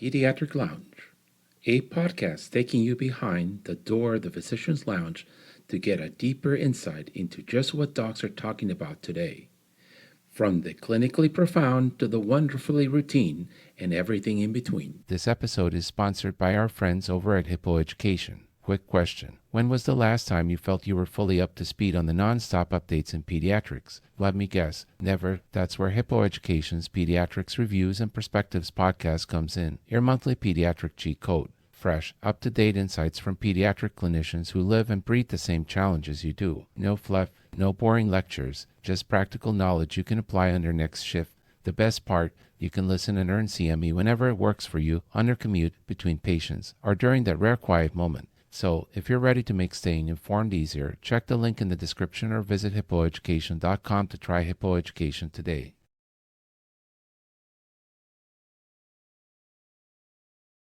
Pediatric Lounge, a podcast taking you behind the door of the physician's lounge to get a deeper insight into just what docs are talking about today. From the clinically profound to the wonderfully routine and everything in between. This episode is sponsored by our friends over at Hippo Education. Quick question. When was the last time you felt you were fully up to speed on the non-stop updates in pediatrics? Let me guess. Never. That's where Hippo Education's Pediatrics Reviews and Perspectives podcast comes in. Your monthly pediatric cheat code. Fresh, up-to-date insights from pediatric clinicians who live and breathe the same challenges you do. No fluff, no boring lectures, just practical knowledge you can apply on your next shift. The best part, you can listen and earn CME whenever it works for you on your commute between patients or during that rare quiet moment. So, if you're ready to make staying informed easier, check the link in the description or visit hippoeducation.com to try Hippo Education today.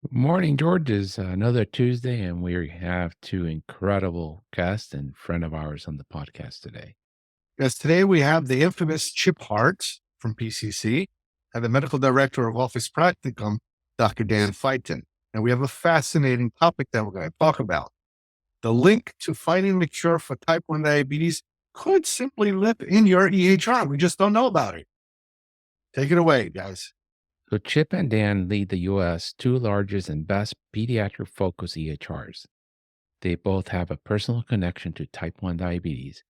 Good morning, George. It's another Tuesday, and we have two incredible guests and friend of ours on the podcast today. Yes, today we have the infamous Chip Hart from PCC and the medical director of Office Practicum, Dr. Dan Feiten. And we have a fascinating topic that we're going to talk about. The link to finding the cure for type 1 diabetes could simply live in your EHR. We just don't know about it. Take it away, guys. So Chip and Dan lead the U.S. two largest and best pediatric-focused EHRs. They both have a personal connection to type 1 diabetes,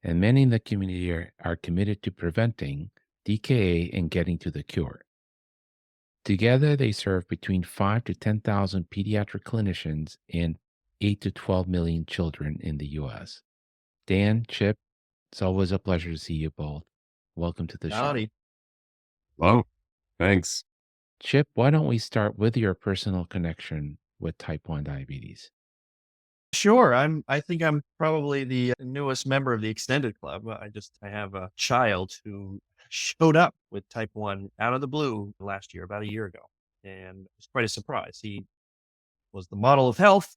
and many in the community are committed to preventing DKA and getting to the cure. Together, they serve between 5 to 10,000 pediatric clinicians and 8 to 12 million children in the U.S. Dan, Chip, it's always a pleasure to see you both. Welcome to the show. Hello. Thanks. Chip, why don't we start with your personal connection with type 1 diabetes? Sure. I think I'm probably the newest member of the extended club. I have a child who showed up with type 1 out of the blue last year, about a year ago. And it was quite a surprise. He was the model of health,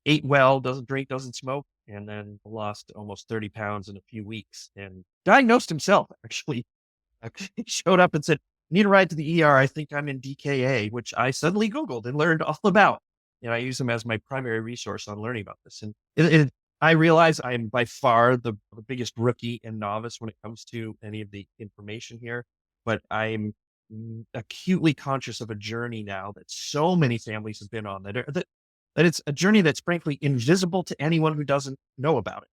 ate well, doesn't drink, doesn't smoke, and then lost almost 30 pounds in a few weeks and diagnosed himself, actually. He showed up and said, "Need a ride to the ER. I think I'm in DKA," which I suddenly Googled and learned all about. And I use him as my primary resource on learning about this. And I realize I am by far the biggest rookie and novice when it comes to any of the information here, but I'm acutely conscious of a journey now that so many families have been on that it's a journey that's frankly invisible to anyone who doesn't know about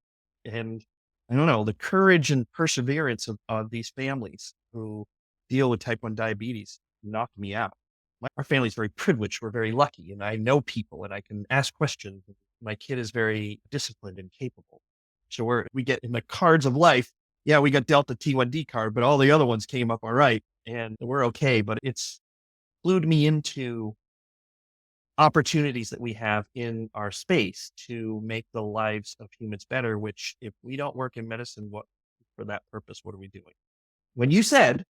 it. And I don't know, the courage and perseverance of these families who deal with type 1 diabetes knocked me out. Our family's very privileged. We're very lucky, and I know people and I can ask questions. My kid is very disciplined and capable. So we get in the cards of life. Yeah, we got dealt the T1D card, but all the other ones came up all right and we're okay. But it's glued me into opportunities that we have in our space to make the lives of humans better, which if we don't work in medicine, for that purpose, what are we doing? When you said,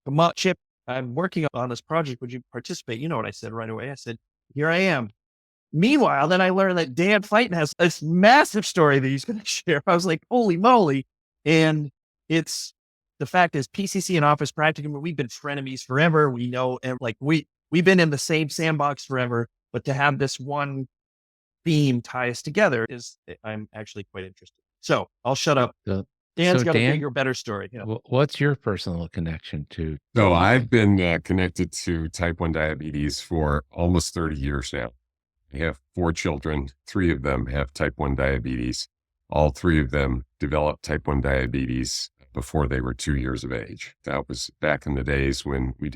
"Come on, Chip, I'm working on this project. Would you participate?" You know what I said right away. I said, "Here I am." Meanwhile, then I learned that Dan Feiten has this massive story that he's going to share. I was like, holy moly. And the fact is PCC and Office Practicum, we've been frenemies forever. We know, and we've been in the same sandbox forever, but to have this one theme tie us together I'm actually quite interested. So I'll shut up. Dan's got a bigger, better story. Yeah. What's your personal connection to? So I've been connected to type 1 diabetes for almost 30 years now. I have 4 children. 3 of them have type 1 diabetes. All 3 of them developed type 1 diabetes before they were 2 years of age. That was back in the days when we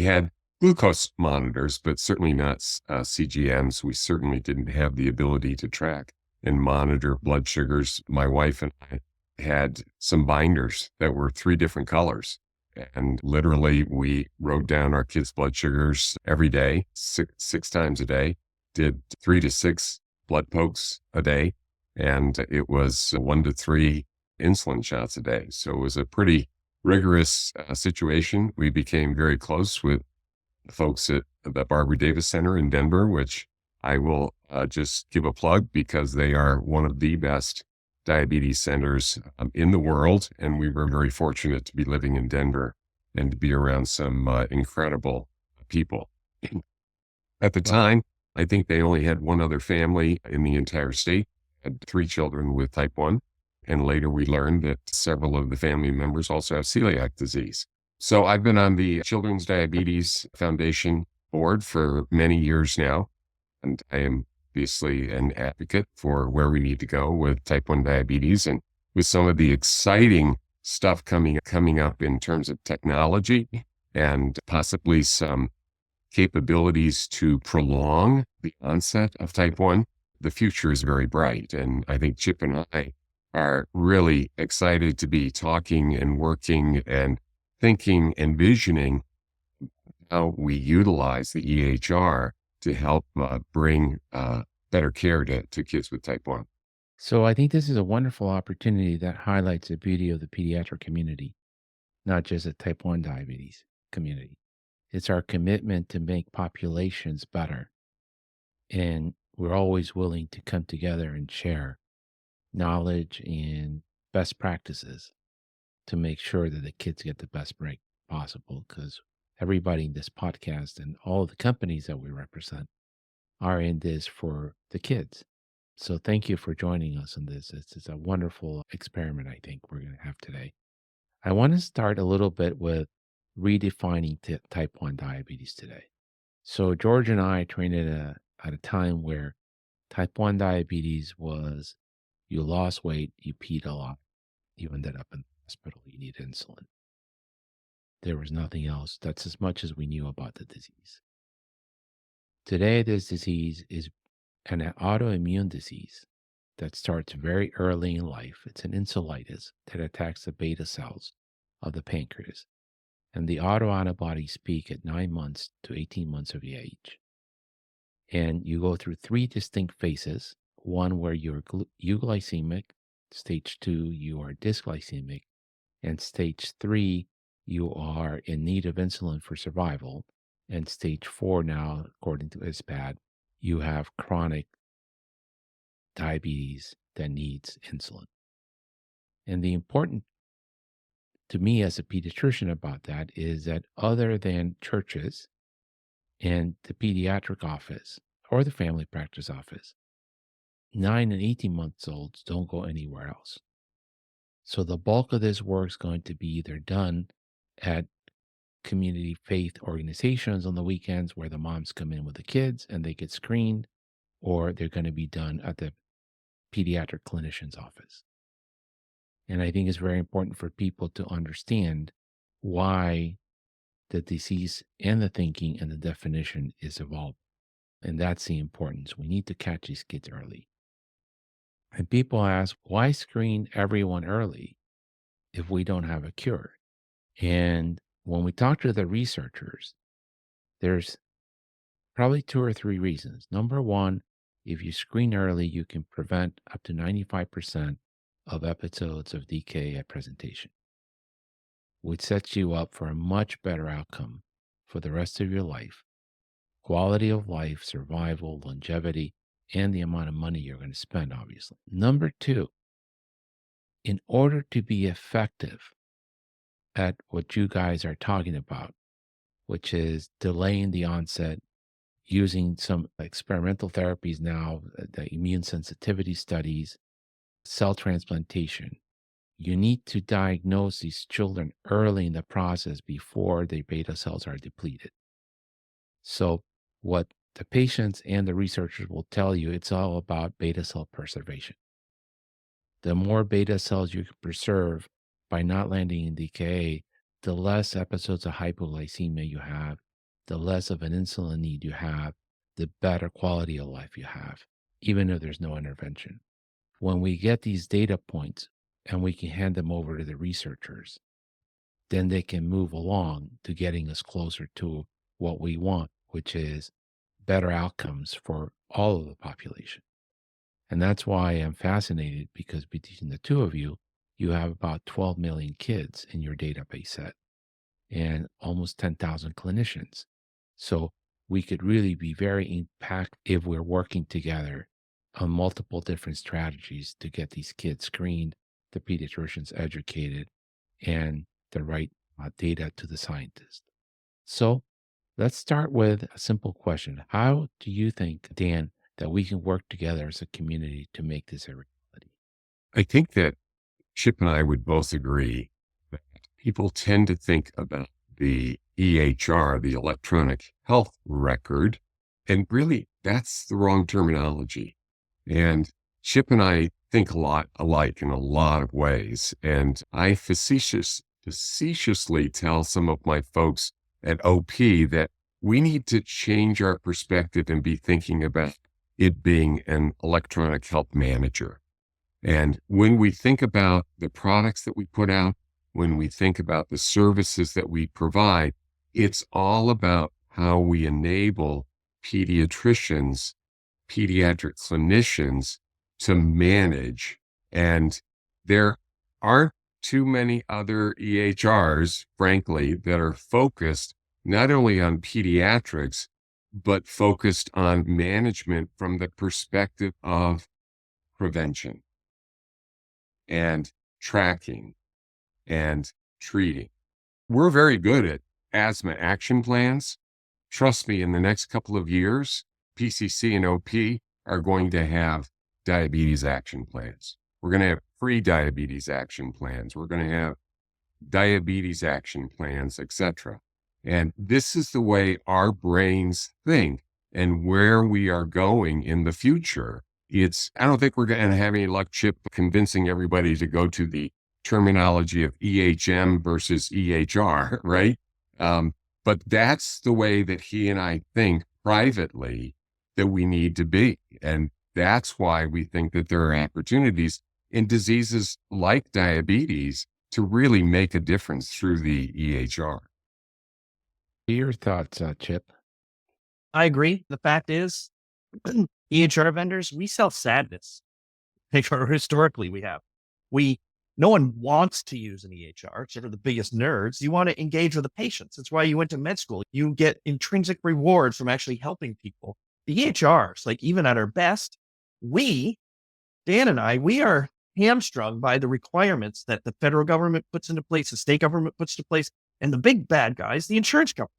had glucose monitors, but certainly not CGMs. We certainly didn't have the ability to track and monitor blood sugars. My wife and I had some binders that were 3 different colors. And literally we wrote down our kids' blood sugars every day, six times a day, did 3 to 6 blood pokes a day. And it was 1 to 3 insulin shots a day. So it was a pretty rigorous situation. We became very close with the folks at the Barbara Davis Center in Denver, which I will just give a plug because they are one of the best diabetes centers in the world. And we were very fortunate to be living in Denver and to be around some incredible people. At the time, I think they only had one other family in the entire state, had 3 children with type 1. And later we learned that several of the family members also have celiac disease. So I've been on the Children's Diabetes Foundation board for many years now, and I am obviously an advocate for where we need to go with type 1 diabetes and with some of the exciting stuff coming up in terms of technology and possibly some capabilities to prolong the onset of type 1. The future is very bright, and I think Chip and I are really excited to be talking and working and thinking and visioning how we utilize the EHR to help bring better care to kids with type 1. So I think this is a wonderful opportunity that highlights the beauty of the pediatric community, not just the type 1 diabetes community. It's our commitment to make populations better. And we're always willing to come together and share knowledge and best practices to make sure that the kids get the best break possible, because everybody in this podcast and all the companies that we represent are in this for the kids. So thank you for joining us on this. It's a wonderful experiment I think we're going to have today. I want to start a little bit with redefining type 1 diabetes today. So George and I trained at a time where type 1 diabetes was you lost weight, you peed a lot, you ended up in the hospital, you need insulin. There was nothing else. That's as much as we knew about the disease. Today, this disease is an autoimmune disease that starts very early in life. It's an insulitis that attacks the beta cells of the pancreas. And the autoantibodies peak at 9 months to 18 months of age. And you go through 3 distinct phases. One where you're euglycemic, stage 2, you are dysglycemic, and stage 3, you are in need of insulin for survival. And stage 4 now, according to ISPAD, you have chronic diabetes that needs insulin. And the important to me as a pediatrician about that is that other than churches and the pediatric office or the family practice office, 9 and 18-month-olds don't go anywhere else. So the bulk of this work is going to be either done at community faith organizations on the weekends where the moms come in with the kids and they get screened, or they're going to be done at the pediatric clinician's office. And I think it's very important for people to understand why the disease and the thinking and the definition is evolving. And that's the importance. We need to catch these kids early. And people ask, why screen everyone early if we don't have a cure? And when we talk to the researchers, there's probably 2 or 3 reasons. Number one, if you screen early, you can prevent up to 95% of episodes of DKA at presentation, which sets you up for a much better outcome for the rest of your life. Quality of life, survival, longevity, and the amount of money you're going to spend, obviously. Number 2, in order to be effective at what you guys are talking about, which is delaying the onset, using some experimental therapies now, the immune sensitivity studies, cell transplantation, you need to diagnose these children early in the process before their beta cells are depleted. So what the patients and the researchers will tell you, it's all about beta cell preservation. The more beta cells you can preserve by not landing in DKA, the less episodes of hypoglycemia you have, the less of an insulin need you have, the better quality of life you have, even if there's no intervention. When we get these data points and we can hand them over to the researchers, then they can move along to getting us closer to what we want, which is better outcomes for all of the population. And that's why I'm fascinated, because between the two of you, you have about 12 million kids in your database set and almost 10,000 clinicians. So we could really be very impactful if we're working together on multiple different strategies to get these kids screened, the pediatricians educated, and the right data to the scientist. So Let's start with a simple question. How do you think, Dan, that we can work together as a community to make this a reality? I think that Chip and I would both agree that people tend to think about the EHR, the electronic health record, and really that's the wrong terminology. And Chip and I think a lot alike in a lot of ways. And I facetiously tell some of my folks at OP that we need to change our perspective and be thinking about it being an electronic health manager. And when we think about the products that we put out, when we think about the services that we provide, it's all about how we enable pediatricians, pediatric clinicians to manage. And there aren't too many other EHRs, frankly, that are focused not only on pediatrics, but focused on management from the perspective of prevention and tracking and treating. We're very good at asthma action plans. Trust me, in the next couple of years, PCC and OP are going to have diabetes action plans. We're going to have pre-diabetes action plans. We're going to have diabetes action plans, etc. And this is the way our brains think and where we are going in the future. I don't think we're going to have any luck, Chip, convincing everybody to go to the terminology of EHM versus EHR, right? But that's the way that he and I think privately that we need to be. And that's why we think that there are opportunities in diseases like diabetes to really make a difference through the EHR. Your thoughts, Chip? I agree. The fact is, EHR vendors, we sell sadness. Historically, we have. No one wants to use an EHR, except for the biggest nerds. You want to engage with the patients. That's why you went to med school. You get intrinsic reward from actually helping people. The EHRs, like even at our best, Dan and I, we are hamstrung by the requirements that the federal government puts into place, the state government puts into place, and the big bad guys, the insurance company.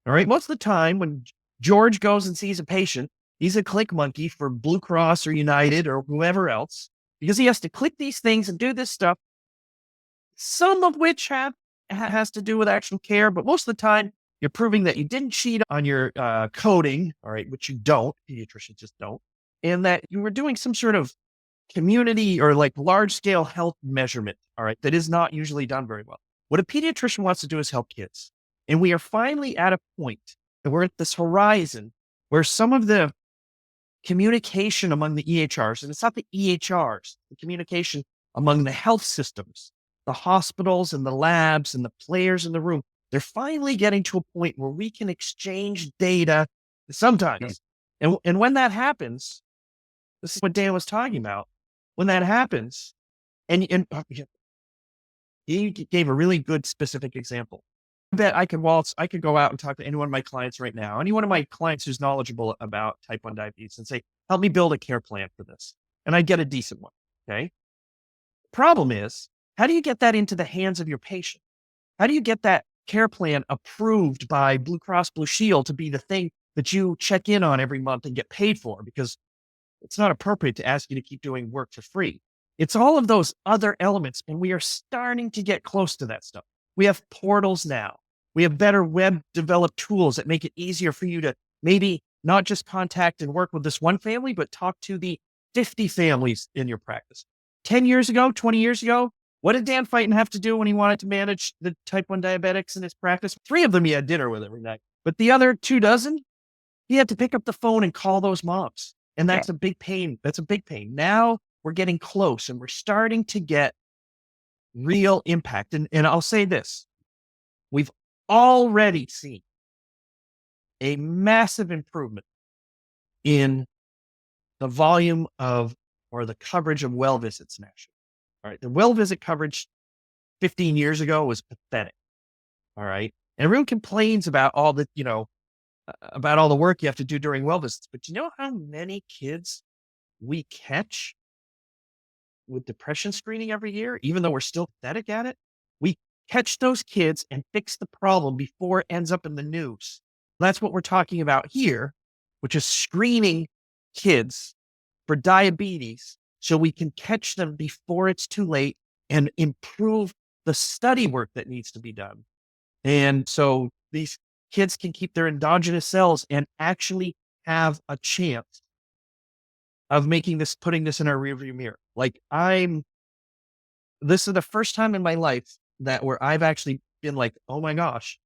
All right. Most of the time when George goes and sees a patient, he's a click monkey for Blue Cross or United or whoever else, because he has to click these things and do this stuff, some of which has to do with actual care. But most of the time, you're proving that you didn't cheat on your coding, all right, which you don't. Pediatricians just don't. And that you were doing some sort of community or like large scale health measurement, all right, that is not usually done very well. What a pediatrician wants to do is help kids. And we are finally at a point, and we're at this horizon where some of the communication among the EHRs, and it's not the EHRs, the communication among the health systems, the hospitals and the labs and the players in the room, they're finally getting to a point where we can exchange data sometimes. And when that happens, this is what Dan was talking about. When that happens, and he gave a really good specific example. I bet I could go out and talk to any one of my clients right now, any one of my clients who's knowledgeable about type 1 diabetes and say, help me build a care plan for this. And I get a decent one. Okay. Problem is, how do you get that into the hands of your patient? How do you get that care plan approved by Blue Cross Blue Shield to be the thing that you check in on every month and get paid for? Because it's not appropriate to ask you to keep doing work for free. It's all of those other elements. And we are starting to get close to that stuff. We have portals now. We have better web developed tools that make it easier for you to maybe not just contact and work with this one family, but talk to the 50 families in your practice. 10 years ago, 20 years ago, what did Dan Feitan have to do when he wanted to manage the type 1 diabetics in his practice? 3 of them he had dinner with every night. But the other 24, he had to pick up the phone and call those moms. And that's a big pain. That's a big pain. Now we're getting close and we're starting to get real impact. And I'll say this, we've already seen a massive improvement in the volume of, or the coverage of well visits nationally. All right. The well visit coverage 15 years ago was pathetic. All right. And everyone complains about all the, about all the work you have to do during well visits. But you know how many kids we catch with depression screening every year, even though we're still pathetic at it? We catch those kids and fix the problem before it ends up in the news. That's what we're talking about here, which is screening kids for diabetes so we can catch them before it's too late and improve the study work that needs to be done. And so these kids can keep their endogenous cells and actually have a chance of putting this in our rearview mirror. Like this is the first time in my life where I've actually been like, oh my gosh,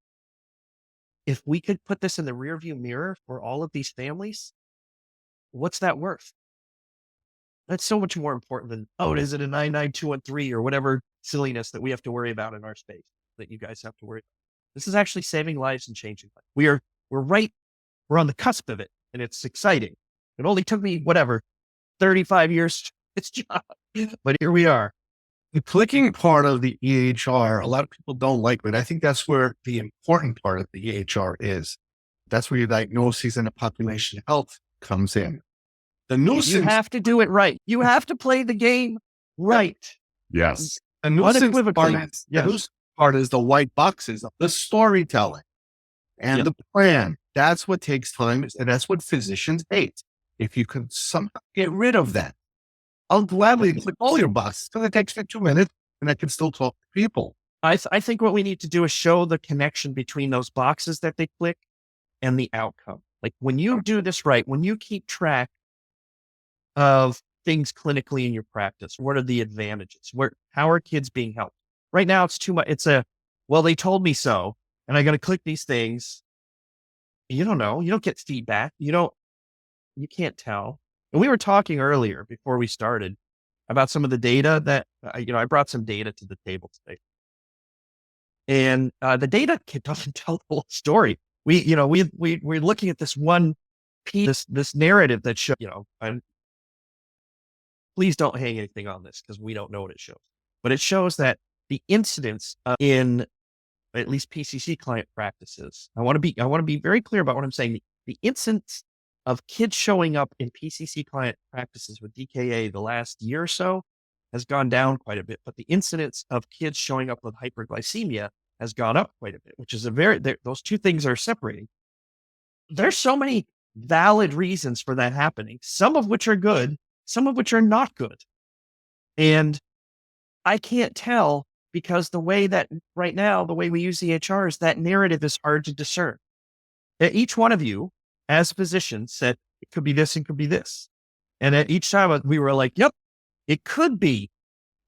if we could put this in the rearview mirror for all of these families, what's that worth? That's so much more important than, is it a 99213 or whatever silliness that we have to worry about in our space that you guys have to worry about. This is actually saving lives and changing lives. We're on the cusp of it, and it's exciting. It only took me, 35 years to get this job, but here we are. The clicking part of the EHR, a lot of people don't like, but I think that's where the important part of the EHR is. That's where your diagnosis and the population health comes in. The nuisance, you have to do it right. You have to play the game right. Yes. The nuisance part is the white boxes of the storytelling and the plan. That's what takes time, and that's what physicians hate. If you can somehow get rid of that, I'll gladly click all your boxes because it takes me 2 minutes and I can still talk to people. I think what we need to do is show the connection between those boxes that they click and the outcome. Like when you do this right, when you keep track of things clinically in your practice, what are the advantages? How are kids being helped? Right now, it's too much. They told me so, and I got to click these things. You don't know. You don't get feedback. You can't tell. And we were talking earlier before we started about some of the data that, I brought some data to the table today. And the data doesn't tell the whole story. We're looking at this one piece, this narrative that shows, please don't hang anything on this because we don't know what it shows. But it shows that the incidence in at least PCC client practices, I want to be very clear about what I'm saying. The incidence of kids showing up in PCC client practices with DKA the last year or so has gone down quite a bit, but the incidence of kids showing up with hyperglycemia has gone up quite a bit, which is those two things are separating. There's so many valid reasons for that happening, some of which are good, some of which are not good. And I can't tell because the way we use EHRs, that narrative is hard to discern. Each one of you, as physicians, said it could be this and could be this. And at each time we were like, yep, it could be.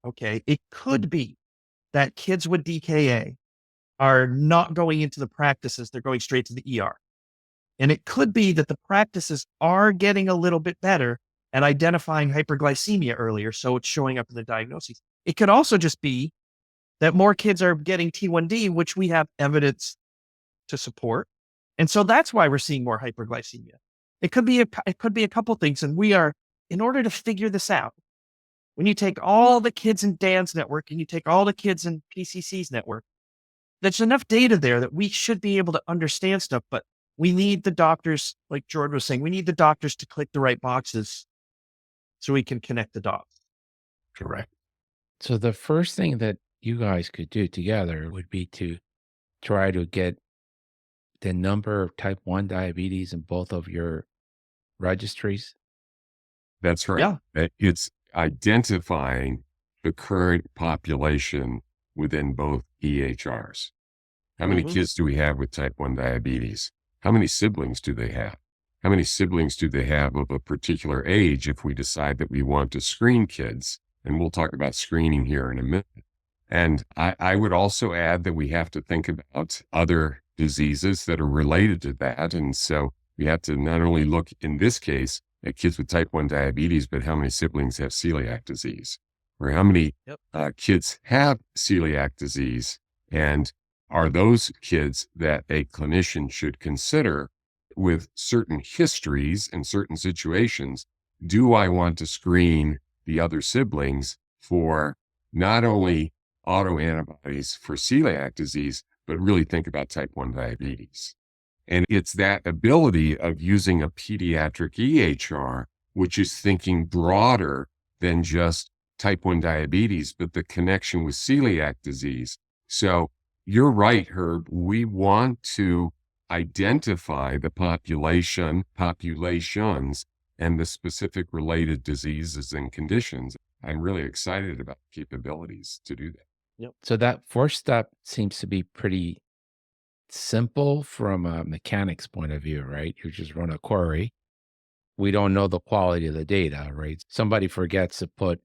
Okay. It could be that kids with DKA are not going into the practices. They're going straight to the ER. And it could be that the practices are getting a little bit better at identifying hyperglycemia earlier. So it's showing up in the diagnosis. It could also just be that more kids are getting T1D, which we have evidence to support. And so that's why we're seeing more hyperglycemia. It could be a couple things. And in order to figure this out, when you take all the kids in Dan's network and you take all the kids in PCC's network, there's enough data there that we should be able to understand stuff, but we need the doctors, like Jordan was saying, we need the doctors to click the right boxes so we can connect the dots. Correct. So the first thing that you guys could do together would be to try to get the number of type 1 diabetes in both of your registries. That's right. Yeah. It's identifying the current population within both EHRs. How many kids do we have with type 1 diabetes? How many siblings do they have? How many siblings do they have of a particular age if we decide that we want to screen kids? And we'll talk about screening here in a minute. And I would also add that we have to think about other diseases that are related to that. And so we have to not only look, in this case, at kids with type 1 diabetes, but how many siblings have celiac disease? Or how many kids have celiac disease? And are those kids that a clinician should consider with certain histories and certain situations? Do I want to screen the other siblings for not only autoantibodies for celiac disease, but really think about type 1 diabetes? And it's that ability of using a pediatric EHR, which is thinking broader than just type 1 diabetes, but the connection with celiac disease. So you're right, Herb. We want to identify the populations, and the specific related diseases and conditions. I'm really excited about the capabilities to do that. So that first step seems to be pretty simple from a mechanics point of view, right? You just run a query. We don't know the quality of the data, right? Somebody forgets to put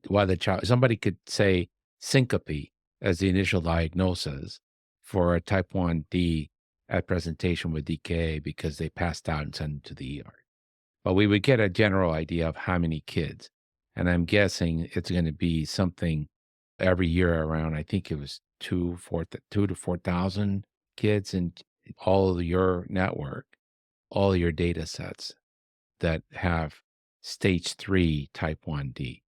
somebody could say syncope as the initial diagnosis for a type 1D at presentation with DKA because they passed out and sent them to the ER. But we would get a general idea of how many kids. And I'm guessing it's going to be something every year around, I think it was 2 to 4,000 kids in all of your network, all your data sets that have stage 3 type 1D.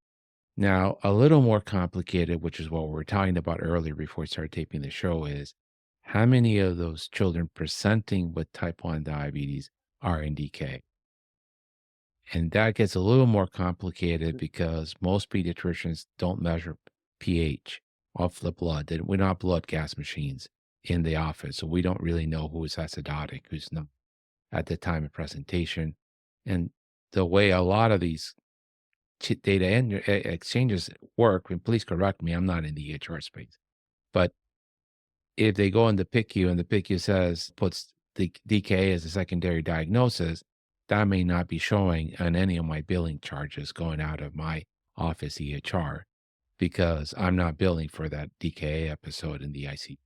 Now, a little more complicated, which is what we were talking about earlier before we started taping the show, is how many of those children presenting with type 1 diabetes are in DK? And that gets a little more complicated because most pediatricians don't measure pH off the blood. We're not blood gas machines in the office, so we don't really know who is acidotic, who's not at the time of presentation. And the way a lot of these data exchanges work, and please correct me, I'm not in the EHR space, but if they go in the PICU and the PICU puts the DKA as a secondary diagnosis, that may not be showing on any of my billing charges going out of my office EHR because I'm not billing for that DKA episode in the ICU.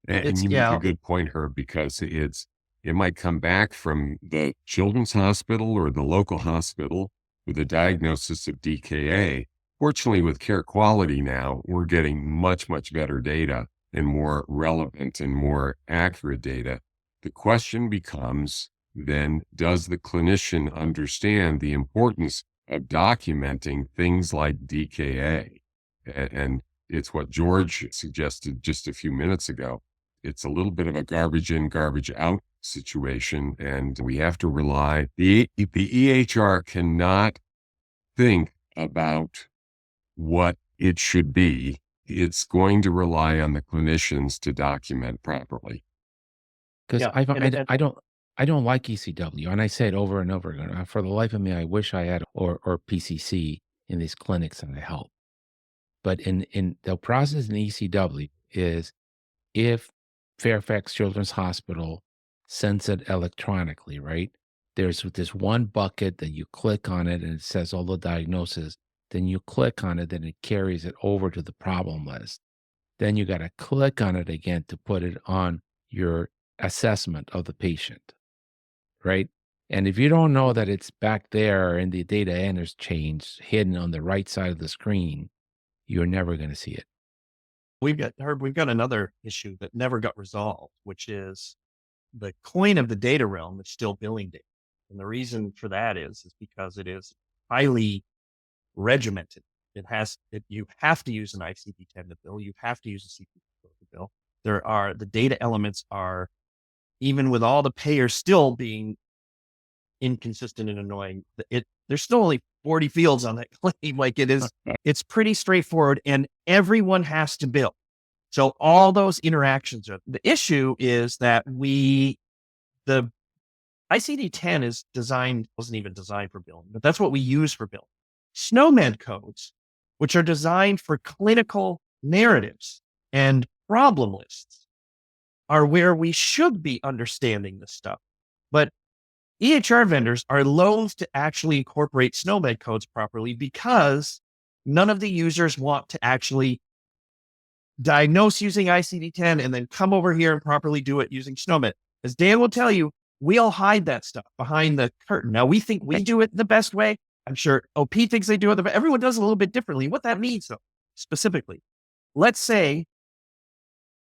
And you make a good point, Herb, because it might come back from the children's hospital or the local hospital with a diagnosis of DKA. Fortunately, with care quality now, we're getting much, much better data and more relevant and more accurate data. The question becomes then, does the clinician understand the importance of documenting things like DKA? And it's what George suggested just a few minutes ago. It's a little bit of a garbage in, garbage out situation, and we have to rely. The EHR cannot think about what it should be. It's going to rely on the clinicians to document properly. Because I don't like ECW, and I say it over and over again. For the life of me, I wish I had or PCC in these clinics that I help. But in the process in ECW is if Fairfax Children's Hospital sends it electronically, right? There's this one bucket that you click on it and it says all the diagnoses. Then you click on it, then it carries it over to the problem list. Then you got to click on it again to put it on your assessment of the patient, right? And if you don't know that it's back there and the data enters changed, hidden on the right side of the screen, you're never going to see it. We've got another issue that never got resolved, which is the coin of the data realm is still billing data. And the reason for that is because it is highly regimented. You have to use an ICD-10 to bill. You have to use a CPT to bill. The data elements are, even with all the payers still being inconsistent and annoying, there's still only 40 fields on that claim. Like it's pretty straightforward and everyone has to bill. So all those interactions the issue is that the ICD-10 wasn't even designed for billing, but that's what we use for billing. SNOMED codes, which are designed for clinical narratives and problem lists, are where we should be understanding this stuff. But EHR vendors are loath to actually incorporate SNOMED codes properly because none of the users want to actually diagnose using ICD-10 and then come over here and properly do it using SNOMED. As Dan will tell you, we all hide that stuff behind the curtain. Now, we think we do it the best way. I'm sure OP thinks they do it, but everyone does it a little bit differently. What that means, though, specifically, let's say,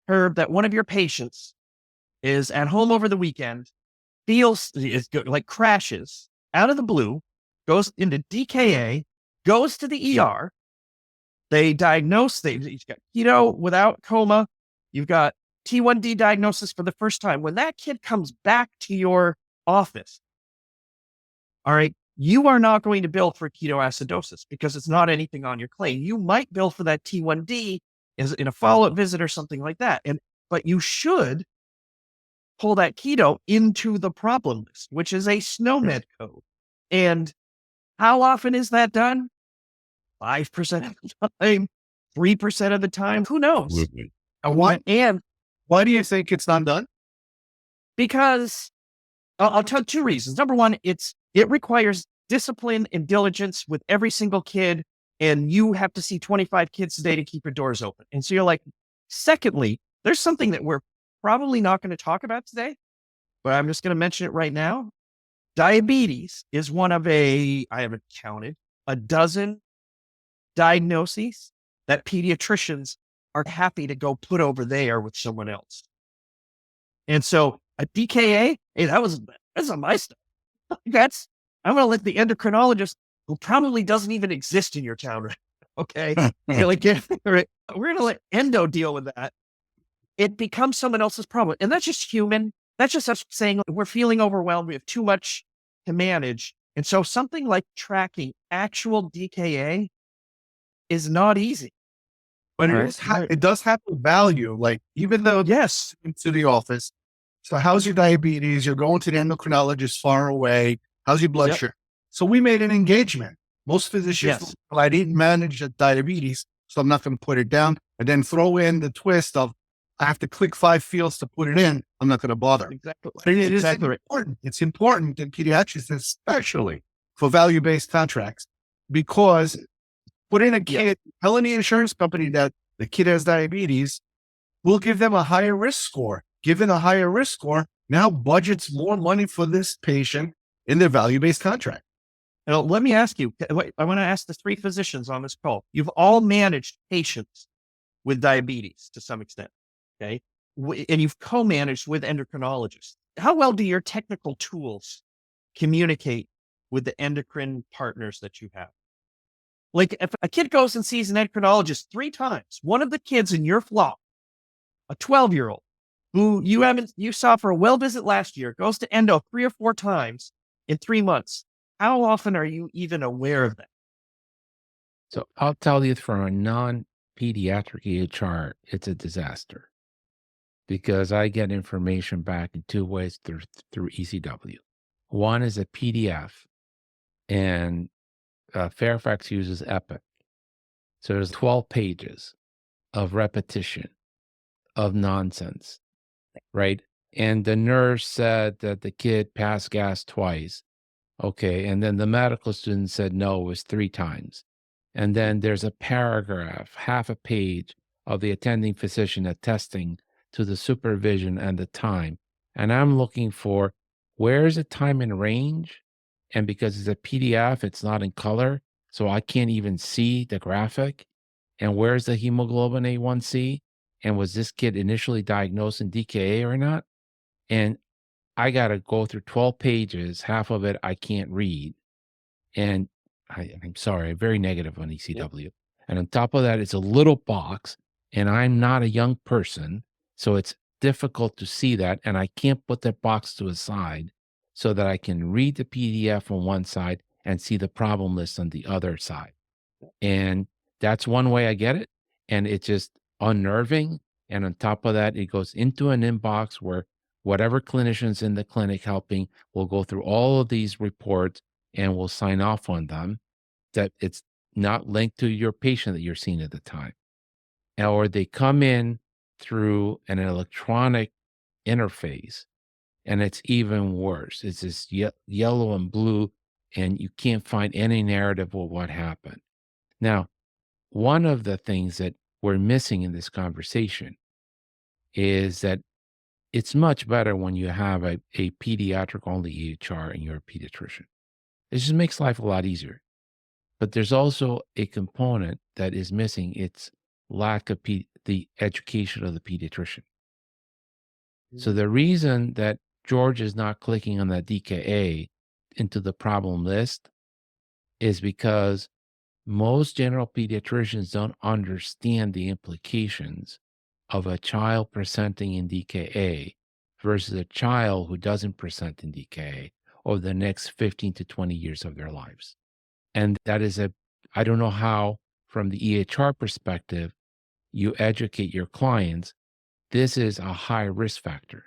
Herb, that one of your patients is at home over the weekend, crashes out of the blue, goes into DKA, goes to the ER. They diagnose, he's got keto without coma. You've got T1D diagnosis for the first time. When that kid comes back to your office, all right, you are not going to bill for ketoacidosis because it's not anything on your claim. You might bill for that T1D as in a follow-up visit or something like that. But you should pull that keto into the problem list, which is a SNOMED code. And how often is that done? 5% of the time, 3% of the time, who knows? Absolutely. And why do you think it's not done? Because I'll tell 2 reasons. Number 1, it requires discipline and diligence with every single kid, and you have to see 25 kids a day to keep your doors open. And so you're like, secondly, there's something that we're probably not going to talk about today, but I'm just going to mention it right now. Diabetes is one of I haven't counted, a dozen diagnoses that pediatricians are happy to go put over there with someone else. And so a DKA, hey, that's on my stuff. I'm going to let the endocrinologist, who probably doesn't even exist in your town, right? Okay. We're going to let endo deal with that. It becomes someone else's problem. And that's just human. That's just us saying we're feeling overwhelmed. We have too much to manage. And so something like tracking actual DKA is not easy. But it does have a value. Like, even though Yes, into the office, so how's your diabetes? You're going to the endocrinologist far away. How's your blood Yep. sugar? So we made an engagement. Most physicians, Yes. well, I didn't manage the diabetes, so I'm not going to put it down. And then throw in the twist of I have to click 5 fields to put it in. I'm not going to bother. exactly. But it is Exactly right. important. It's important in pediatrics, especially for value-based contracts, because putting a kid, telling the insurance company that the kid has diabetes will give them a higher risk score. Given a higher risk score, now budgets more money for this patient in their value-based contract. Now, let me ask you, I want to ask the 3 physicians on this call. You've all managed patients with diabetes to some extent, okay? And you've co-managed with endocrinologists. How well do your technical tools communicate with the endocrine partners that you have? Like, if a kid goes and sees an endocrinologist 3 times, one of the kids in your flock, a 12-year-old, who you saw for a well visit last year, goes to endo 3 or 4 times in 3 months. How often are you even aware of that? So I'll tell you, from a non-pediatric EHR, it's a disaster, because I get information back in 2 ways through ECW. One is a PDF, and Fairfax uses Epic. So there's 12 pages of repetition of nonsense, right? And the nurse said that the kid passed gas twice. Okay. And then the medical student said no, it was 3 times. And then there's a paragraph, half a page, of the attending physician attesting to the supervision and the time. And I'm looking for, where's the time in range? And because it's a PDF, it's not in color, so I can't even see the graphic. And where's the hemoglobin A1C? And was this kid initially diagnosed in DKA or not? And I got to go through 12 pages. Half of it I can't read. And I'm sorry, I'm very negative on ECW. Yep. And on top of that, it's a little box, and I'm not a young person, so it's difficult to see that. And I can't put that box to a side so that I can read the PDF on one side and see the problem list on the other side. And that's one way I get it. And it's just unnerving. And on top of that, it goes into an inbox where whatever clinicians in the clinic helping will go through all of these reports and will sign off on them, that it's not linked to your patient that you're seeing at the time. Or they come in through an electronic interface, and it's even worse. It's this yellow and blue, and you can't find any narrative of what happened. Now, one of the things that we're missing in this conversation is that it's much better when you have a pediatric only EHR and you're a pediatrician. It just makes life a lot easier. But there's also a component that is missing. It's lack of the education of the pediatrician. So the reason that George is not clicking on that DKA into the problem list is because most general pediatricians don't understand the implications of a child presenting in DKA versus a child who doesn't present in DKA over the next 15 to 20 years of their lives. And that is I don't know how, from the EHR perspective, you educate your clients, this is a high risk factor.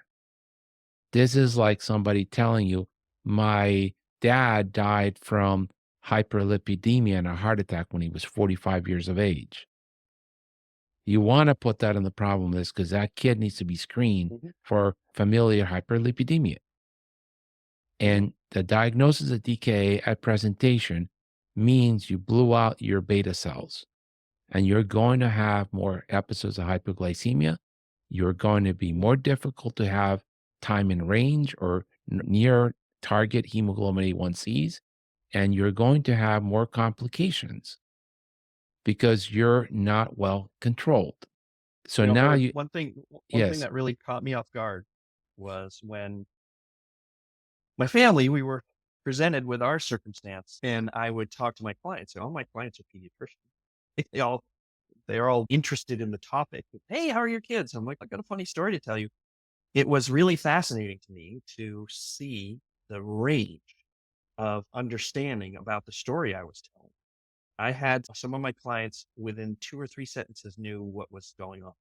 This is like somebody telling you, my dad died from hyperlipidemia and a heart attack when he was 45 years of age. You want to put that on the problem list because that kid needs to be screened for familial hyperlipidemia. And the diagnosis of DKA at presentation means you blew out your beta cells and you're going to have more episodes of hypoglycemia. You're going to be more difficult to have time in range or near target hemoglobin A1Cs, and you're going to have more complications because you're not well controlled. So now Eric, you, one thing yes, that really caught me off guard was when my family, we were presented with our circumstance, and I would talk to my clients. All my clients are pediatricians. They're all interested in the topic. Hey, how are your kids? I'm like, I got a funny story to tell you. It was really fascinating to me to see the range of understanding about the story I was telling. I had some of my clients within 2 or 3 sentences knew what was going on.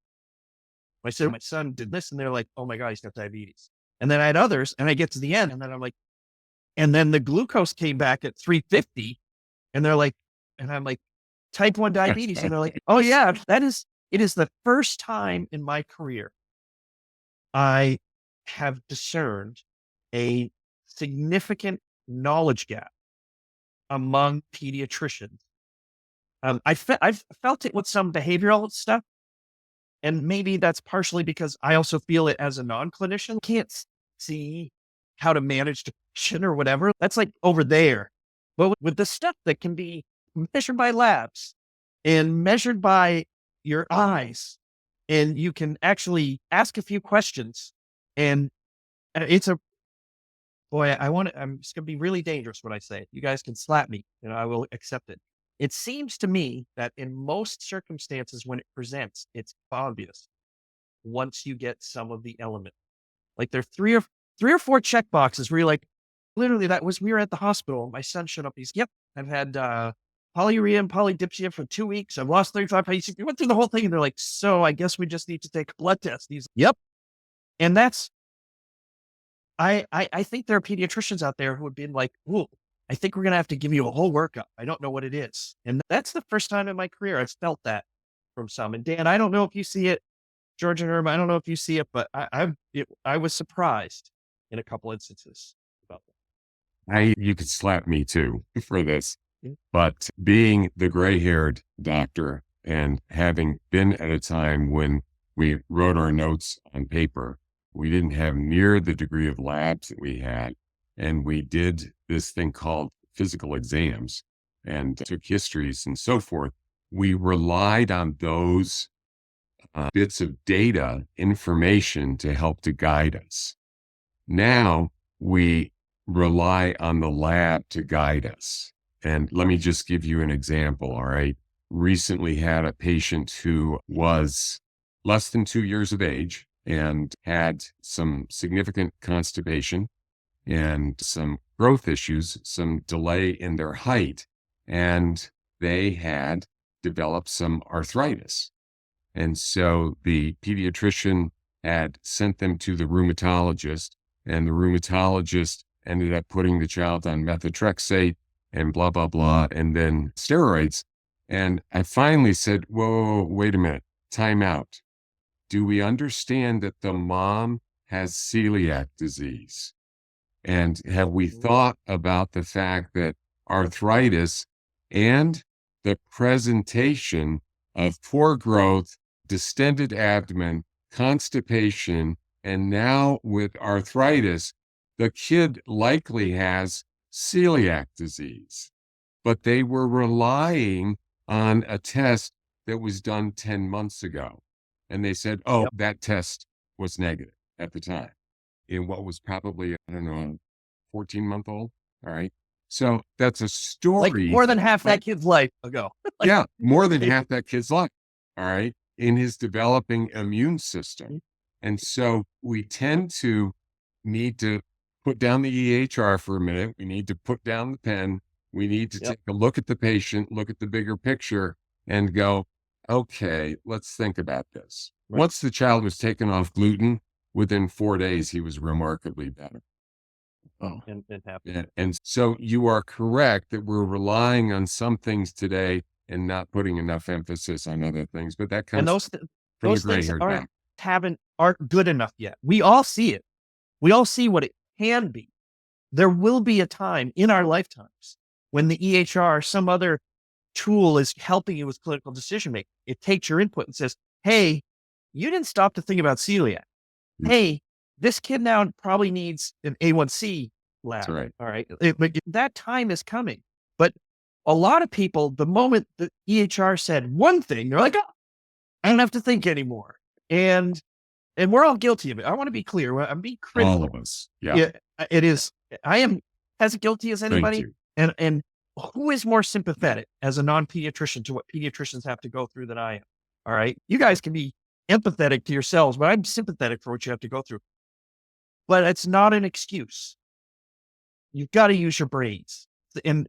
I said, my son did this, and they're like, oh my God, he's got diabetes. And then I had others, and I get to the end, and then I'm like, and then the glucose came back at 350, and they're like, and I'm like, type 1 diabetes. And they're like, oh yeah, it is the first time in my career I have discerned a significant knowledge gap among pediatricians. I've felt it with some behavioral stuff. And maybe that's partially because I also feel it as a non-clinician. Can't see how to manage depression or whatever. That's like over there. But with the stuff that can be measured by labs and measured by your eyes, and you can actually ask a few questions, and it's a, boy, I'm just going to be really dangerous when I say it. You guys can slap me and I will accept it. It seems to me that in most circumstances when it presents, it's obvious once you get some of the elements. Like there are 3 or 4 check boxes where you're like, literally we were at the hospital. My son showed up. He's, yep, I've had polyuria and polydipsia for 2 weeks. I've lost 35 pounds. We went through the whole thing. And they're like, so I guess we just need to take a blood test. He's, yep. And that's, I think there are pediatricians out there who would be like, ooh, I think we're going to have to give you a whole workup. I don't know what it is. And that's the first time in my career I've felt that from some. And Dan, I don't know if you see it, George and Herb, I don't know if you see it, but I was surprised in a couple instances about that. You could slap me too for this, Yeah. but being the gray-haired doctor and having been at a time when we wrote our notes on paper, we didn't have near the degree of labs that we had. And we did this thing called physical exams and took histories and so forth. We relied on those bits of data, information to help to guide us. Now we rely on the lab to guide us. And let me just give you an example, all right? Recently had a patient who was less than 2 years of age and had some significant constipation and some growth issues, some delay in their height, and they had developed some arthritis. And so the pediatrician had sent them to the rheumatologist, and the rheumatologist ended up putting the child on methotrexate and blah, blah, blah, and then steroids. And I finally said, whoa, wait a minute, time out. Do we understand that the mom has celiac disease? And have we thought about the fact that arthritis and the presentation of poor growth, distended abdomen, constipation, and now with arthritis, the kid likely has celiac disease? But they were relying on a test that was done 10 months ago. And they said, oh, Yep. that test was negative at the time in what was probably, I don't know, 14-month-old. All right. So that's a story. Like more than half that kid's life ago. Yeah, more than half that kid's life. All right. In his developing immune system. And so we tend to need to put down the EHR for a minute. We need to put down the pen. We need to take a look at the patient, look at the bigger picture and go, okay, let's think about this. Right. Once the child was taken off gluten, within 4 days, he was remarkably better. Oh. And happy. And so you are correct that we're relying on some things today and not putting enough emphasis on other things, but that And comes from the those gray things haired doc. aren't good enough yet. We all see it. We all see what it can be. There will be a time in our lifetimes when the EHR, some other tool, is helping you with clinical decision making. It takes your input and says, hey, you didn't stop to think about celiac. Mm. Hey, this kid now probably needs an A1C lab. That's right. All right. But that time is coming. But a lot of people, the moment the EHR said one thing, they're like, oh, I don't have to think anymore. And we're all guilty of it. I want to be clear. I'm being critical. All of us. Yeah. It is. I am as guilty as Thank anybody. you. And who is more sympathetic as a non-pediatrician to what pediatricians have to go through than I am? All right. You guys can be empathetic to yourselves, but I'm sympathetic for what you have to go through. But it's not an excuse. You've got to use your brains. And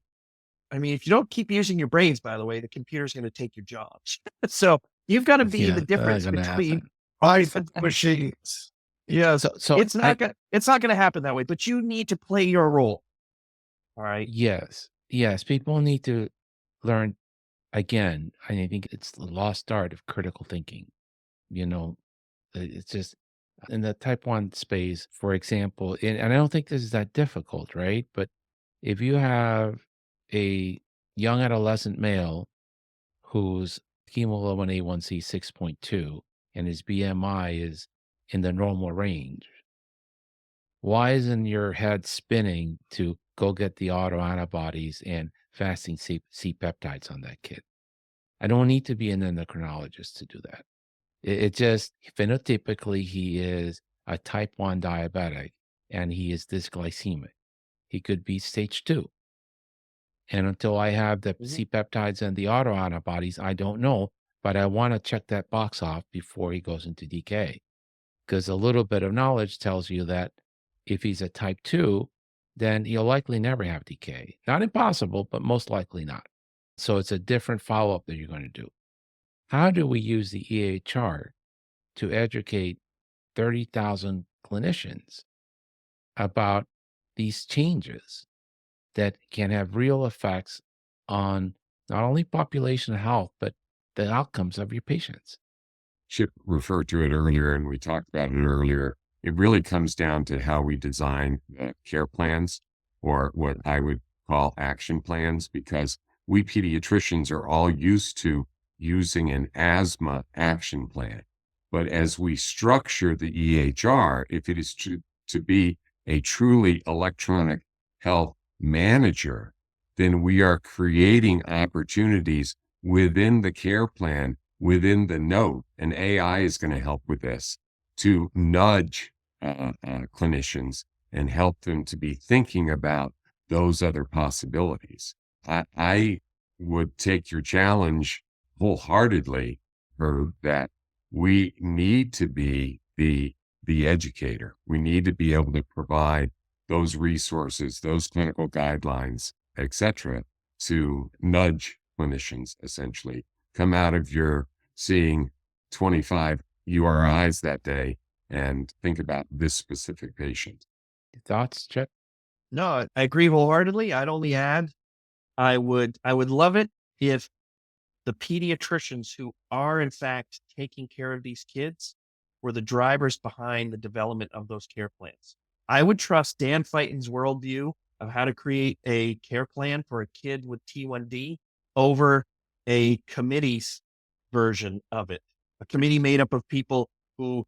I mean, if you don't keep using your brains, by the way, the computer's going to take your jobs. So you've got to be the difference between machines. Yeah. So it's not going to happen that way, but you need to play your role. All right. Yes. People need to learn again. I think it's the lost art of critical thinking. It's just in the type 1 space, for example, and I don't think this is that difficult, right? But if you have a young adolescent male whose hemoglobin A1C 6.2 and his BMI is in the normal range, why isn't your head spinning to go get the autoantibodies and fasting C peptides on that kid? I don't need to be an endocrinologist to do that. It just, phenotypically, he is a type 1 diabetic and he is dysglycemic. He could be stage 2. And until I have the C peptides and the autoantibodies, I don't know, but I want to check that box off before he goes into decay. Because a little bit of knowledge tells you that if he's a type 2, then he'll likely never have decay. Not impossible, but most likely not. So it's a different follow-up that you're going to do. How do we use the EHR to educate 30,000 clinicians about these changes that can have real effects on not only population health, but the outcomes of your patients? Chip referred to it earlier, and we talked about it earlier. It really comes down to how we design care plans, or what I would call action plans, because we pediatricians are all used to using an asthma action plan. But as we structure the EHR, if it is to be a truly electronic health manager, then we are creating opportunities within the care plan, within the note, and AI is going to help with this, to nudge clinicians and help them to be thinking about those other possibilities. I would take your challenge wholeheartedly, Herb, that we need to be the educator. We need to be able to provide those resources, those clinical guidelines, etc., to nudge clinicians, essentially. Come out of your seeing 25 URIs that day and think about this specific patient. Thoughts, Chip? No, I agree wholeheartedly. I'd only add, I would love it if the pediatricians who are in fact taking care of these kids were the drivers behind the development of those care plans. I would trust Dan Feitan's worldview of how to create a care plan for a kid with T1D over a committee's version of it. A committee made up of people who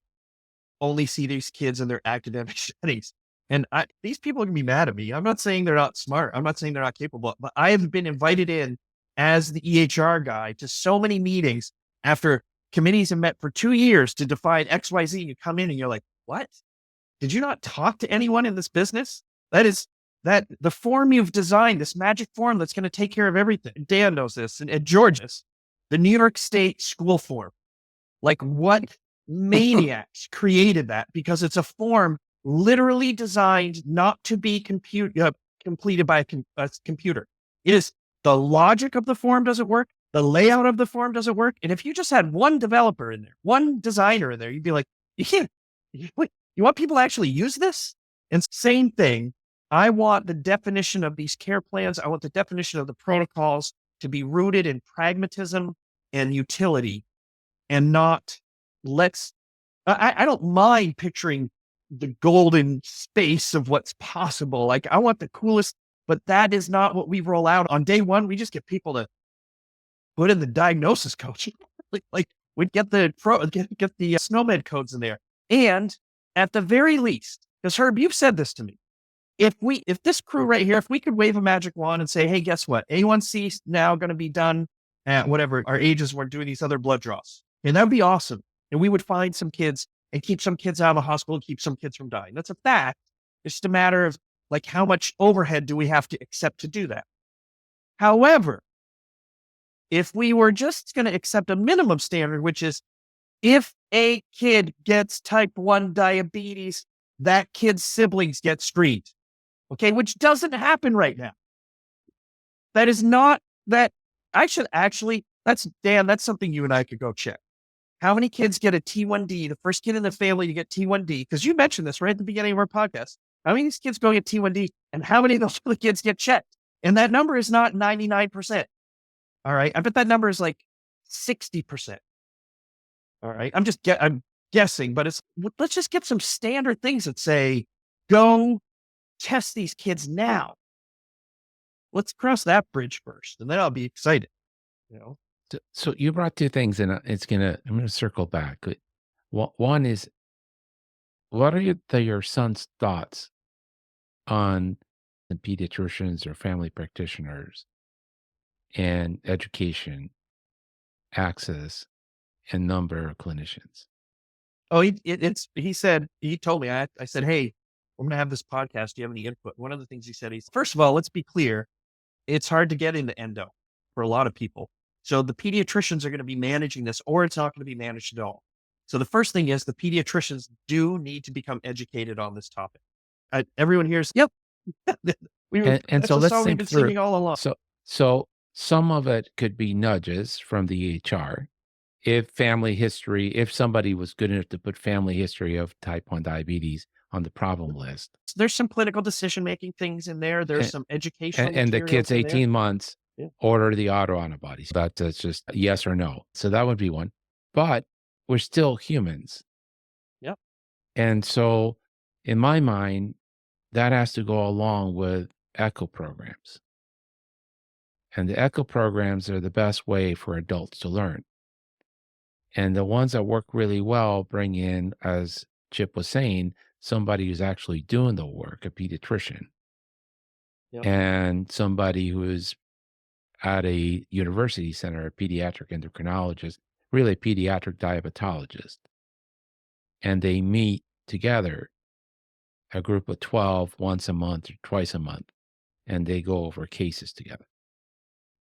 only see these kids in their academic settings. And these people are going to be mad at me. I'm not saying they're not smart. I'm not saying they're not capable, but I have been invited in as the EHR guy to so many meetings after committees have met for 2 years to define XYZ. You come in and you're like, what? Did you not talk to anyone in this business? That the form you've designed, this magic form that's going to take care of everything. Dan knows this, and George knows, the New York State school form. Like, what maniacs created that? Because it's a form literally designed not to be completed by a computer. It is the logic of the form doesn't work, The layout of the form doesn't work. And if you just had one developer in there, one designer in there, you'd be like, you can't, wait, you want people to actually use this? And same thing. I want the definition of these care plans. I want the definition of the protocols to be rooted in pragmatism and utility and not I don't mind picturing the golden space of what's possible. Like I want the coolest, but that is not what we roll out on day one. We just get people to put in the diagnosis codes. like we'd get the get the SNOMED codes in there. And at the very least, because Herb, you've said this to me, if this crew right here, if we could wave a magic wand and say, hey, guess what? A1C is now going to be done at whatever our ages we're doing these other blood draws. And that'd be awesome. And we would find some kids and keep some kids out of the hospital and keep some kids from dying. That's a fact. It's just a matter of like, how much overhead do we have to accept to do that? However, if we were just going to accept a minimum standard, which is if a kid gets type 1 diabetes, that kid's siblings get screened. Okay, which doesn't happen right now. That is not that I should actually, that's something you and I could go check. How many kids get a T1D, the first kid in the family to get T1D? Because you mentioned this right at the beginning of our podcast. How many of these kids go get T1D and how many of those other kids get checked? And that number is not 99%. All right. I bet that number is like 60%. All right. I'm guessing, but let's just get some standard things that say, go test these kids now. Let's cross that bridge first, and then I'll be excited. You know. So you brought two things, and I'm gonna circle back. One is, what are your son's thoughts on the pediatricians or family practitioners and education, access, and number of clinicians? Oh, he told me, I said, hey, we're going to have this podcast. Do you have any input? One of the things he said, first of all, let's be clear. It's hard to get into endo for a lot of people. So the pediatricians are going to be managing this, or it's not going to be managed at all. So the first thing is the pediatricians do need to become educated on this topic. Everyone hears, yep. And so let's think through. All along. So some of it could be nudges from the EHR. If family history, if somebody was good enough to put family history of type 1 diabetes on the problem list. There's some clinical decision-making things in there. There's some educational and the kid's 18 months, order the autoantibodies. That's just yes or no. So that would be one. But we're still humans. Yep. And so in my mind, that has to go along with echo programs. And the echo programs are the best way for adults to learn. And the ones that work really well bring in, as Chip was saying, somebody who's actually doing the work, a pediatrician, and somebody who is at a university center, a pediatric endocrinologist, really a pediatric diabetologist. And they meet together, a group of 12 once a month or twice a month, and they go over cases together.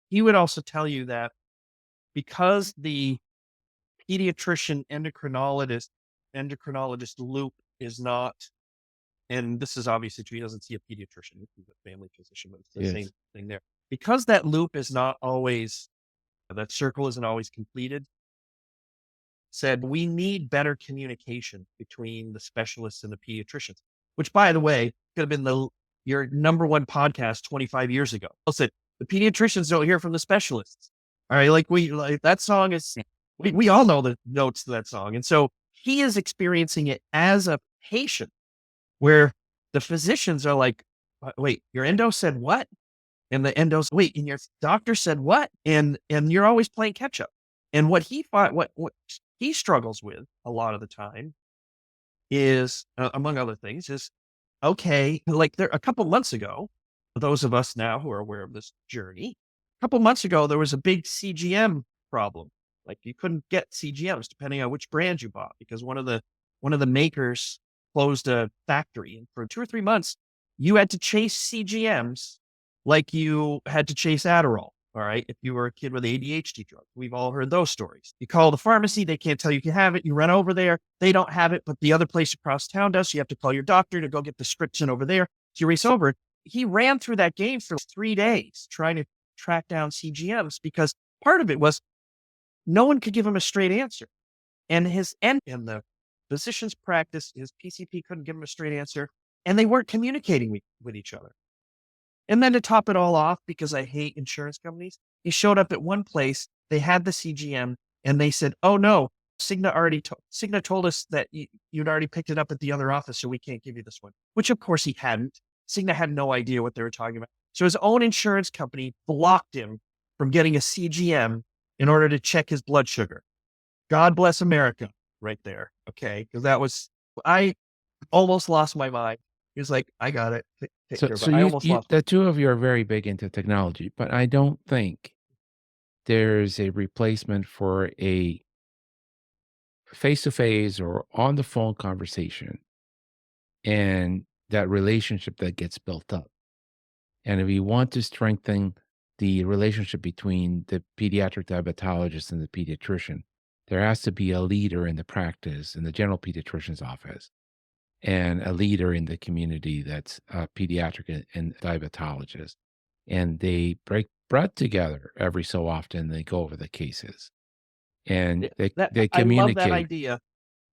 He would also tell you that because the pediatrician endocrinologist loop is not, and this is obviously true, he doesn't see a pediatrician, he's a family physician, but it's the same thing there. Because that loop is not always, that circle isn't always completed, said we need better communication between the specialists and the pediatricians, which, by the way, could have been your number one podcast 25 years ago. I said, the pediatricians don't hear from the specialists. All right. Like that song is, we all know the notes to that song. And so he is experiencing it as a patient where the physicians are like, wait, your endo said what? And the endos, wait, and your doctor said what? And you're always playing catch up. And what he he struggles with a lot of the time is, among other things, is okay. Like a couple months ago, for those of us now who are aware of this journey, a couple months ago, there was a big CGM problem. Like you couldn't get CGMs depending on which brand you bought because one of the makers closed a factory. And for 2 or 3 months, you had to chase CGMs like you had to chase Adderall. All right. If you were a kid with ADHD drug, we've all heard those stories. You call the pharmacy, they can't tell you can have it. You run over there, they don't have it, but the other place across town does. So you have to call your doctor to go get the scripts in over there. So you race over. He ran through that game for 3 days trying to track down CGMs because part of it was no one could give him a straight answer. And in the physician's practice, his PCP couldn't give him a straight answer, and they weren't communicating with each other. And then to top it all off, because I hate insurance companies, he showed up at one place, they had the CGM, and they said, "Oh no, Cigna told us that you'd already picked it up at the other office, so we can't give you this one." Which of course he hadn't. Cigna had no idea what they were talking about. So his own insurance company blocked him from getting a CGM in order to check his blood sugar. God bless America right there. Okay. Because I almost lost my mind. He was like, "I got it. Take care of So it." I almost lost the two of you are very big into technology, but I don't think there's a replacement for a face-to-face or on the phone conversation and that relationship that gets built up. And if you want to strengthen the relationship between the pediatric diabetologist and the pediatrician, there has to be a leader in the practice, in the general pediatrician's office, and a leader in the community that's a pediatric and diabetologist. And they break bread together every so often. They go over the cases and they I love that communicate. idea,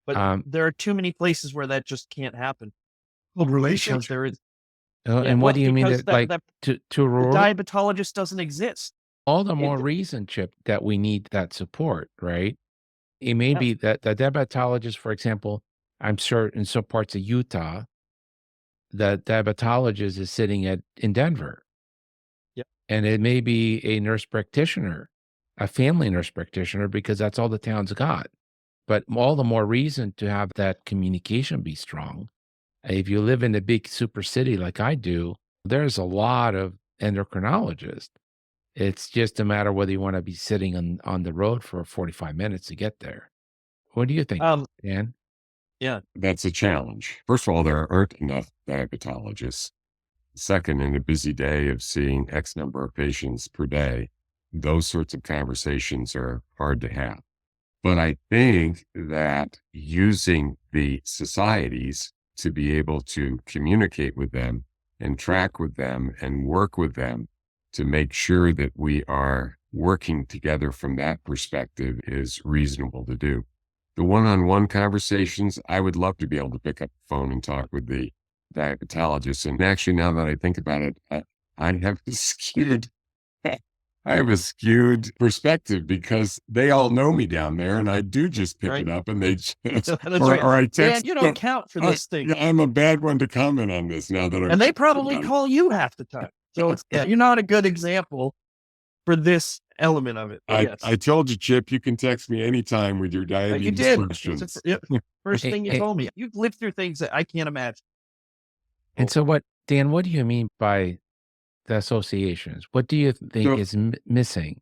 but Um, there are too many places where that just can't happen. Well, Because relationship. there is, and what do you mean because that, like, that to the rural, diabetologist doesn't exist. all the It- more reason, Chip, that we need that support, right? It may Yeah. be that the diabetologist, for example, I'm sure in some parts of Utah, the diabetologist is sitting in Denver. Yeah. And it may be a nurse practitioner, a family nurse practitioner, because that's all the town's got. But all the more reason to have that communication be strong. If you live in a big super city like I do, there's a lot of endocrinologists. It's just a matter whether you want to be sitting on the road for 45 minutes to get there. What do you think, Um, Dan? yeah. That's a challenge. First of all, there aren't enough diabetologists. Second, in a busy day of seeing X number of patients per day, those sorts of conversations are hard to have. But I think that using the societies to be able to communicate with them and track with them and work with them to make sure that we are working together from that perspective is reasonable to do. The one-on-one conversations, I would love to be able to pick up the phone and talk with the diabetologist. And actually, now that I think about it, I have a skewed perspective because they all know me down there, and I do just pick Right. it up, and they just, That's or right. I Dan, text. you don't count for this thing. I'm a bad one to comment on this now that I'm. And they probably call you half the time. So you're not a good example for this element of it. But yes. I told you, Chip, you can text me anytime with your You diabetes did. questions. First Hey, thing you hey. told me. You've lived through things that I can't imagine. And so Dan, what do you mean by the associations? What do you think So- is missing?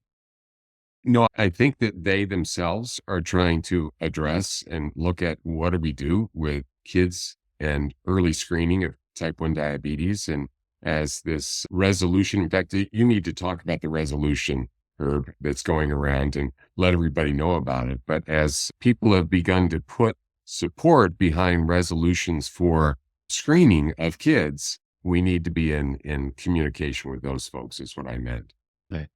No, I think that they themselves are trying to address and look at what do we do with kids and early screening of type 1 diabetes. And as this resolution, in fact, you need to talk about the resolution, Herb, that's going around and let everybody know about it. But as people have begun to put support behind resolutions for screening of kids, we need to be in communication with those folks, is what I meant. I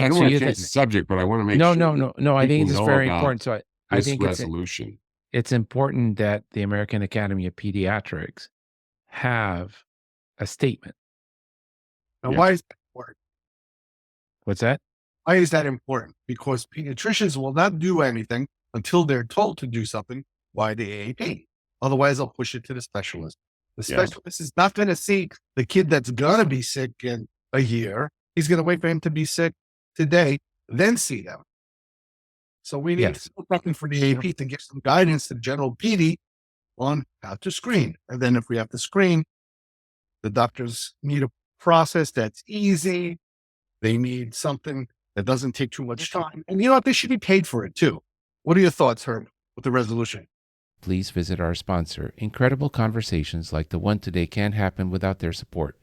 don't So want you to change think- the subject, but I want to make No, sure no. I think people it's know very about important. So I this think resolution. it's important that the American Academy of Pediatrics have a statement. Now, Yeah. why is that important? What's that? Why is that important? Because pediatricians will not do anything until they're told to do something by the AAP. Otherwise, they'll push it to the specialist. The Yeah. specialist is not going to see the kid that's going to be sick in a year. He's going to wait for him to be sick today, then see them. So we need Yes. something for the AAP to give some guidance to general PD on how to screen. And then if we have to screen, the doctors need a process that's easy. They need something that doesn't take too much time. And you know what? They should be paid for it too. What are your thoughts, Herb, with the resolution? Please visit our sponsor. Incredible conversations like the one today can't happen without their support.